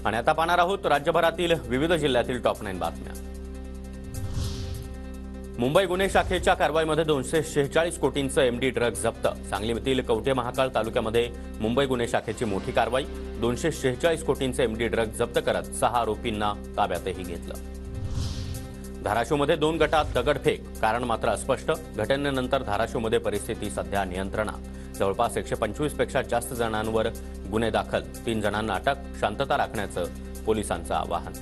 आणि आता पाहणार आहोत राज्यभरातील विविध जिल्ह्यातील टॉप 9 बातम्या। मुंबई गुन्हे शाखेच्या कारवाईमध्ये 246 कोटींचं एमडी ड्रग्ज जप्त। सांगलीतील कवठे महाकाळ तालुक्यामध्ये मुंबई गुन्हे शाखेची मोठी कारवाई। 246 कोटींचे एमडी ड्रग्ज जप्त करत 6 आरोपींना ताब्यातही घेतलं। धाराशिवमध्ये 2 गटात दगडफेक, कारण मात्र अस्पष्ट। घटनेनंतर धाराशिवमध्ये परिस्थिती सध्या नियंत्रणात। जवळपास 125 पेक्षा जास्त जणांवर गुन्हे दाखल, 3 जणांना अटक। शांतता राखण्याचं पोलिसांचं आवाहन।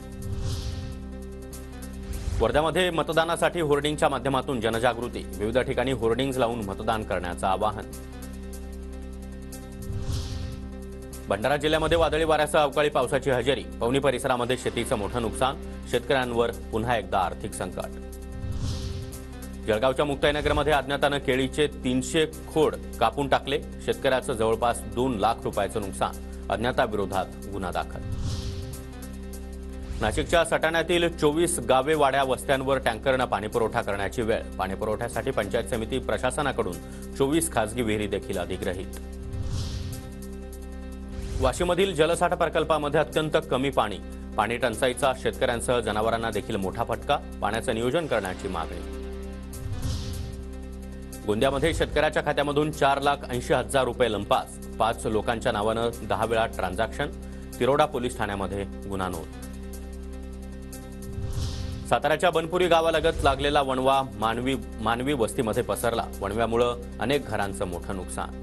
वर्ध्यामध्ये मतदानासाठी होर्डिंगच्या माध्यमातून जनजागृती। विविध ठिकाणी होर्डिंग्ज लावून मतदान करण्याचं आवाहन। भंडारा जिल्ह्यामध्ये वादळी वाऱ्यासह अवकाळी पावसाची हजेरी। पवनी परिसरामध्ये शेतीचं मोठं नुकसान, शेतकऱ्यांवर पुन्हा एकदा आर्थिक संकट। जळगावच्या मुक्ताईनगरमध्ये अज्ञातानं केळीचे 300 खोड कापून टाकले। शेतकऱ्याचं जवळपास 2 लाख रुपयाचं नुकसान। अज्ञाताविरोधात गुन्हा दाखल। नाशिकच्या सटाण्यातील 24 गावे वाड्या वस्त्यांवर टँकरनं पाणीपुरवठा करण्याची वेळ। पाणीपुरवठ्यासाठी पंचायत समिती प्रशासनाकडून 24 खासगी विहिरी देखील अधिग्रहित। वाशीमधील जलसाठा प्रकल्पामध्ये अत्यंत कमी पाणी। पाणी टंचाईचा शेतकऱ्यांसह जनावरांना देखील मोठा फटका। पाण्याचं नियोजन करण्याची मागणी। गोंदियामध्ये शेतकऱ्याच्या खात्यामधून 4,80,000 रुपये लंपास। 5 लोकांच्या नावानं 10 वेळा ट्रान्झॅक्शन। तिरोडा पोलीस ठाण्यामध्ये गुन्हा नोंद। साताऱ्याच्या बनपुरी गावालगत लागलेला वणवा मानवी वस्तीमध्ये पसरला। वणव्यामुळे अनेक घरांचं मोठं नुकसान।